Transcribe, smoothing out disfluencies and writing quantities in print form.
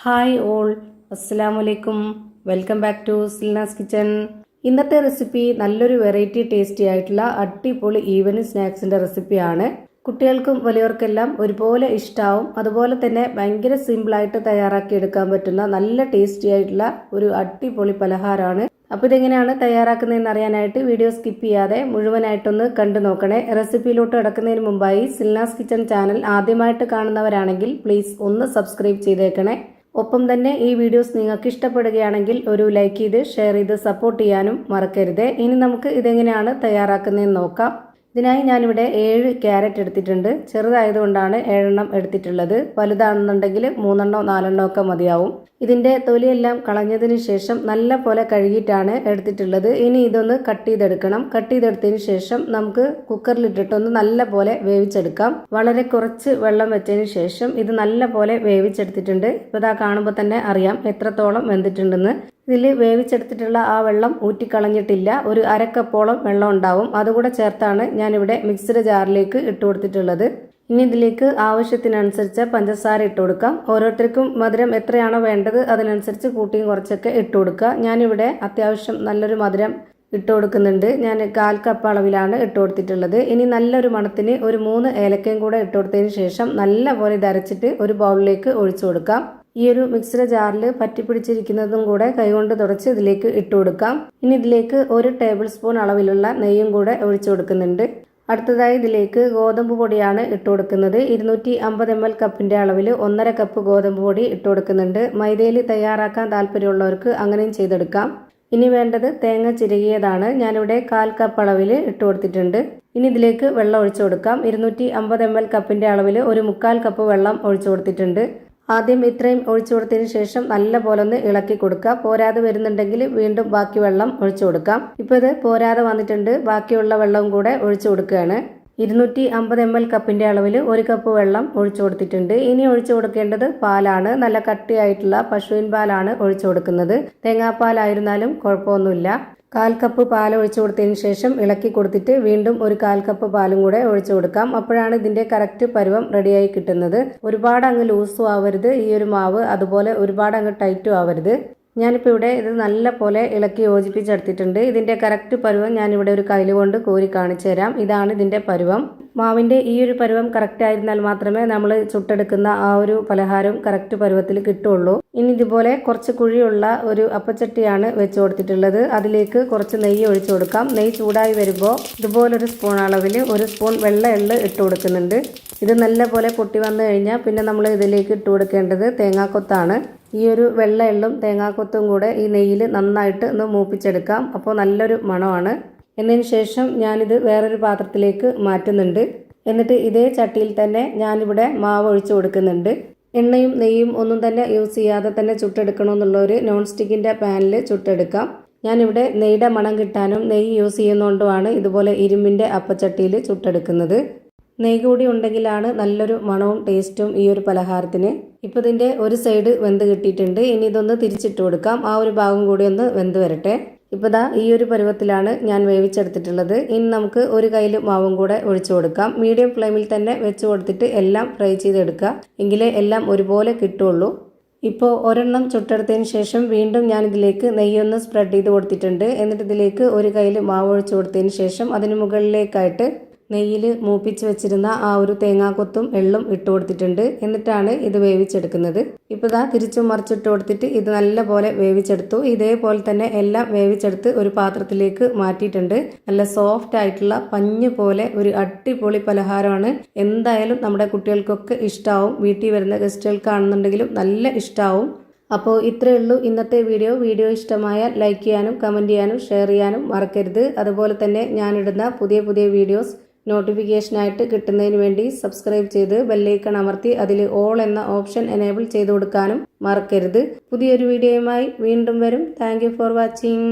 Hi all, അസ്സലാമലൈക്കും. Welcome back to Silna's kitchen. ഇന്നത്തെ recipe നല്ലൊരു വെറൈറ്റി ടേസ്റ്റി ആയിട്ടുള്ള അടിപൊളി ഈവനിങ് സ്നാക്സിന്റെ റെസിപ്പിയാണ്. കുട്ടികൾക്കും വലിയവർക്കെല്ലാം ഒരുപോലെ ഇഷ്ടാവും. അതുപോലെ തന്നെ ഭയങ്കര സിമ്പിളായിട്ട് തയ്യാറാക്കി എടുക്കാൻ പറ്റുന്ന നല്ല ടേസ്റ്റി ആയിട്ടുള്ള ഒരു അടിപൊളി പലഹാരമാണ്. അപ്പോൾ ഇതെങ്ങനെയാണ് തയ്യാറാക്കുന്നതെന്ന് അറിയാനായിട്ട് വീഡിയോ സ്കിപ്പ് ചെയ്യാതെ മുഴുവനായിട്ടൊന്ന് കണ്ടു നോക്കണേ. റെസിപ്പിയിലോട്ട് കിടക്കുന്നതിന് മുമ്പായി സിൽനാസ് കിച്ചൺ ചാനൽ ആദ്യമായിട്ട് കാണുന്നവരാണെങ്കിൽ പ്ലീസ് ഒന്ന് സബ്സ്ക്രൈബ് ചെയ്തേക്കണേ. ഒപ്പം തന്നെ ഈ വീഡിയോസ് നിങ്ങൾക്ക് ഇഷ്ടപ്പെടുകയാണെങ്കിൽ ഒരു ലൈക്ക് ചെയ്ത് ഷെയർ ചെയ്ത് സപ്പോർട്ട് ചെയ്യാനും മറക്കരുത്. ഇനി നമുക്ക് ഇതെങ്ങനെയാണ് തയ്യാറാക്കുന്നതെന്ന് നോക്കാം. ഇതിനായി ഞാനിവിടെ 7 ക്യാരറ്റ് എടുത്തിട്ടുണ്ട്. ചെറുതായതുകൊണ്ടാണ് 7 എടുത്തിട്ടുള്ളത്. വലുതാണെന്നുണ്ടെങ്കിൽ 3 4 ഒക്കെ മതിയാവും. ഇതിന്റെ തൊലിയെല്ലാം കളഞ്ഞതിന് ശേഷം നല്ല പോലെ കഴുകിയിട്ടാണ് എടുത്തിട്ടുള്ളത്. ഇനി ഇതൊന്ന് കട്ട് ചെയ്തെടുക്കണം. കട്ട് ചെയ്തെടുത്തതിന് ശേഷം നമുക്ക് കുക്കറിലിട്ടിട്ടൊന്ന് നല്ല പോലെ വേവിച്ചെടുക്കാം. വളരെ കുറച്ച് വെള്ളം വെച്ചതിന് ശേഷം ഇത് നല്ല പോലെ വേവിച്ചെടുത്തിട്ടുണ്ട്. ഇപ്പോൾ ഇതാ കാണുമ്പോൾ തന്നെ അറിയാം എത്രത്തോളം വെന്തിട്ടുണ്ടെന്ന്. ഇതിൽ വേവിച്ചെടുത്തിട്ടുള്ള ആ വെള്ളം ഊറ്റിക്കളഞ്ഞിട്ടില്ല. ഒരു അരക്കപ്പോളം വെള്ളം ഉണ്ടാവും. അതുകൂടെ ചേർത്താണ് ഞാനിവിടെ മിക്സിയുടെ ജാറിലേക്ക് ഇട്ട് കൊടുത്തിട്ടുള്ളത്. ഇനി ഇതിലേക്ക് ആവശ്യത്തിനനുസരിച്ച് പഞ്ചസാര ഇട്ട് കൊടുക്കാം. ഓരോരുത്തർക്കും മധുരം എത്രയാണോ വേണ്ടത് അതിനനുസരിച്ച് കൂട്ടിയും കുറച്ചൊക്കെ ഇട്ട് കൊടുക്കുക. ഞാനിവിടെ അത്യാവശ്യം നല്ലൊരു മധുരം ഇട്ട് കൊടുക്കുന്നുണ്ട്. ഞാൻ 1/4 കപ്പ് അളവിലാണ് ഇട്ട് കൊടുത്തിട്ടുള്ളത്. ഇനി നല്ലൊരു മണത്തിന് ഒരു 3 ഏലക്കയും കൂടെ ഇട്ട് കൊടുത്തതിന് ശേഷം നല്ല പോലെ ഇത് അരച്ചിട്ട് ഒരു ബൗളിലേക്ക് ഒഴിച്ചു കൊടുക്കാം. ഈ ഒരു മിക്സിയുടെ ജാറിൽ പറ്റിപ്പിടിച്ചിരിക്കുന്നതും കൂടെ കൈകൊണ്ട് തുടച്ച് ഇതിലേക്ക് ഇട്ട് കൊടുക്കാം. ഇനി ഇതിലേക്ക് 1 ടേബിൾ സ്പൂൺ അളവിലുള്ള നെയ്യും കൂടെ ഒഴിച്ചു കൊടുക്കുന്നുണ്ട്. അടുത്തതായി ഇതിലേക്ക് ഗോതമ്പ് പൊടിയാണ് ഇട്ട് കൊടുക്കുന്നത്. 250 ml കപ്പിന്റെ അളവിൽ 1/2 കപ്പ് ഗോതമ്പ് പൊടി ഇട്ട് കൊടുക്കുന്നുണ്ട്. മൈദയിൽ തയ്യാറാക്കാൻ താല്പര്യമുള്ളവർക്ക് അങ്ങനെയും ചെയ്തെടുക്കാം. ഇനി വേണ്ടത് തേങ്ങ ചിരകിയതാണ്. ഞാനിവിടെ 1/4 കപ്പ് അളവിൽ ഇട്ട് കൊടുത്തിട്ടുണ്ട്. ഇനി ഇതിലേക്ക് വെള്ളം ഒഴിച്ചു കൊടുക്കാം. 250 ml കപ്പിന്റെ അളവിൽ 1/4 കപ്പ് വെള്ളം ഒഴിച്ചു കൊടുത്തിട്ടുണ്ട്. ആദ്യം ഇത്രയും ഒഴിച്ചു കൊടുത്തതിന് ശേഷം നല്ല പോലെ ഒന്ന് ഇളക്കി കൊടുക്കുക. പോരാതെ വരുന്നുണ്ടെങ്കിൽ വീണ്ടും ബാക്കി വെള്ളം ഒഴിച്ചു കൊടുക്കാം. ഇപ്പോൾ ഇത് പോരാതെ വന്നിട്ടുണ്ട്. ബാക്കിയുള്ള വെള്ളവും കൂടെ ഒഴിച്ചു കൊടുക്കുകയാണ്. 250 ml കപ്പിന്റെ അളവിൽ 1 കപ്പ് വെള്ളം ഒഴിച്ചു കൊടുത്തിട്ടുണ്ട്. ഇനി ഒഴിച്ചു കൊടുക്കേണ്ടത് പാലാണ്. നല്ല കട്ടിയായിട്ടുള്ള പശുവിൻ പാലാണ് ഒഴിച്ചു കൊടുക്കുന്നത്. തേങ്ങാപ്പാലായിരുന്നാലും കുഴപ്പമൊന്നുമില്ല. 1/4 കപ്പ് പാൽ ഒഴിച്ചു കൊടുത്തതിന് ശേഷം ഇളക്കി കൊടുത്തിട്ട് വീണ്ടും ഒരു 1/4 കപ്പ് പാലും കൂടെ ഒഴിച്ചു കൊടുക്കാം. അപ്പോഴാണ് ഇതിന്റെ കറക്റ്റ് പരുവം റെഡിയായി കിട്ടുന്നത്. ഒരുപാട് അങ്ങ് ലൂസും ആവരുത് ഈ ഒരു മാവ്, അതുപോലെ ഒരുപാട് അങ്ങ് ടൈറ്റും ആവരുത്. ഞാനിപ്പോൾ ഇവിടെ ഇത് നല്ല പോലെ ഇളക്കി യോജിപ്പിച്ചെടുത്തിട്ടുണ്ട്. ഇതിന്റെ കറക്റ്റ് പരുവം ഞാനിവിടെ ഒരു കയ്യിൽ കൊണ്ട് കോരി കാണിച്ചു തരാം. ഇതാണ് ഇതിന്റെ പരുവം. മാവിന്റെ ഈ ഒരു പരുവം കറക്റ്റ് ആയിരുന്നാൽ മാത്രമേ നമ്മൾ ചുട്ടെടുക്കുന്ന ആ ഒരു പലഹാരം കറക്റ്റ് പരുവത്തിൽ കിട്ടുള്ളൂ. ഇനി ഇതുപോലെ കുറച്ച് കുഴിയുള്ള ഒരു അപ്പച്ചട്ടിയാണ് വെച്ച് കൊടുത്തിട്ടുള്ളത്. അതിലേക്ക് കുറച്ച് നെയ്യ് ഒഴിച്ചു കൊടുക്കാം. നെയ്യ് ചൂടായി വരുമ്പോൾ ഇതുപോലൊരു സ്പൂൺ അളവിൽ 1 സ്പൂൺ വെള്ള എള്ള് ഇട്ട് കൊടുക്കുന്നുണ്ട്. ഇത് നല്ല പോലെ പൊട്ടി വന്നു കഴിഞ്ഞാൽ പിന്നെ നമ്മൾ ഇതിലേക്ക് ഇട്ട് കൊടുക്കേണ്ടത് തേങ്ങാക്കൊത്താണ്. ഈ ഒരു വെള്ള എള്ളും തേങ്ങാക്കൊത്തും കൂടെ ഈ നെയ്യിൽ നന്നായിട്ട് ഒന്ന് മൂപ്പിച്ചെടുക്കാം. അപ്പോൾ നല്ലൊരു മണമാണ്. എന്നതിന് ശേഷം ഞാനിത് വേറൊരു പാത്രത്തിലേക്ക് മാറ്റുന്നുണ്ട്. എന്നിട്ട് ഇതേ ചട്ടിയിൽ തന്നെ ഞാനിവിടെ മാവ് ഒഴിച്ചു കൊടുക്കുന്നുണ്ട്. എണ്ണയും നെയ്യും ഒന്നും തന്നെ യൂസ് ചെയ്യാതെ തന്നെ ചുട്ടെടുക്കണമെന്നുള്ള ഒരു നോൺ സ്റ്റിക്കിൻ്റെ പാനിൽ ചുട്ടെടുക്കാം. ഞാനിവിടെ നെയ്യുടെ മണം കിട്ടാനും നെയ്യ് യൂസ് ചെയ്യുന്നതുകൊണ്ടുമാണ് ഇതുപോലെ ഇരുമ്പിൻ്റെ അപ്പച്ചട്ടിയിൽ ചുട്ടെടുക്കുന്നത്. നെയ്യ് കൂടി ഉണ്ടെങ്കിലാണ് നല്ലൊരു മണവും ടേസ്റ്റും ഈ ഒരു പലഹാരത്തിന്. ഇപ്പോൾ ഇതിൻ്റെ ഒരു സൈഡ് വെന്ത് കിട്ടിയിട്ടുണ്ട്. ഇനി ഇതൊന്ന് തിരിച്ചിട്ട് കൊടുക്കാം. ആ ഒരു ഭാഗം കൂടി ഒന്ന് വെന്ത് വരട്ടെ. ഇപ്പോൾ ദാ ഈ ഒരു പരുവത്തിലാണ് ഞാൻ വേവിച്ചെടുത്തിട്ടുള്ളത്. ഇനി നമുക്ക് ഒരു കയ്യിൽ മാവും കൂടെ ഒഴിച്ചു കൊടുക്കാം. മീഡിയം ഫ്ലെയിമിൽ തന്നെ വെച്ച് കൊടുത്തിട്ട് എല്ലാം ഫ്രൈ ചെയ്തെടുക്കുക. എങ്കിലേ എല്ലാം ഒരുപോലെ കിട്ടുള്ളൂ. ഇപ്പോൾ ഒരെണ്ണം ചുട്ടെടുത്തതിന് ശേഷം വീണ്ടും ഞാൻ ഇതിലേക്ക് നെയ്യൊന്ന് സ്പ്രെഡ് ചെയ്ത് കൊടുത്തിട്ടുണ്ട്. എന്നിട്ട് ഇതിലേക്ക് ഒരു കയ്യിൽ മാവ് ഒഴിച്ചു കൊടുത്തതിന് ശേഷം അതിന് മുകളിലേക്കായിട്ട് നെയ്യിൽ മൂപ്പിച്ച് വെച്ചിരുന്ന ആ ഒരു തേങ്ങാക്കൊത്തും എള്ളും ഇട്ട് കൊടുത്തിട്ടുണ്ട്. എന്നിട്ടാണ് ഇത് വേവിച്ചെടുക്കുന്നത്. ഇപ്പോൾ ദാ തിരിച്ചും മറിച്ചിട്ട് കൊടുത്തിട്ട് ഇത് നല്ല പോലെ വേവിച്ചെടുത്തു. ഇതേപോലെ തന്നെ എല്ലാം വേവിച്ചെടുത്ത് ഒരു പാത്രത്തിലേക്ക് മാറ്റിയിട്ടുണ്ട്. നല്ല സോഫ്റ്റ് ആയിട്ടുള്ള പഞ്ഞ് പോലെ ഒരു അടിപൊളി പലഹാരമാണ്. എന്തായാലും നമ്മുടെ കുട്ടികൾക്കൊക്കെ ഇഷ്ടമാവും. വീട്ടിൽ വരുന്ന ഗസ്റ്റുകൾക്കാണെന്നുണ്ടെങ്കിലും നല്ല ഇഷ്ടമാവും. അപ്പോൾ ഇത്രയേ ഉള്ളൂ ഇന്നത്തെ വീഡിയോ ഇഷ്ടമായാൽ ലൈക്ക് ചെയ്യാനും കമൻറ്റ് ചെയ്യാനും ഷെയർ ചെയ്യാനും മറക്കരുത്. അതുപോലെ തന്നെ ഞാനിടുന്ന പുതിയ വീഡിയോസ് നോട്ടിഫിക്കേഷനായിട്ട് കിട്ടുന്നതിന് വേണ്ടി സബ്സ്ക്രൈബ് ചെയ്ത് ബെല്ലൈക്കൺ അമർത്തി അതിൽ ഓൾ എന്ന ഓപ്ഷൻ എനേബിൾ ചെയ്ത് കൊടുക്കാനും മറക്കരുത്. പുതിയൊരു വീഡിയോയുമായി വീണ്ടും വരും. Thank you for watching.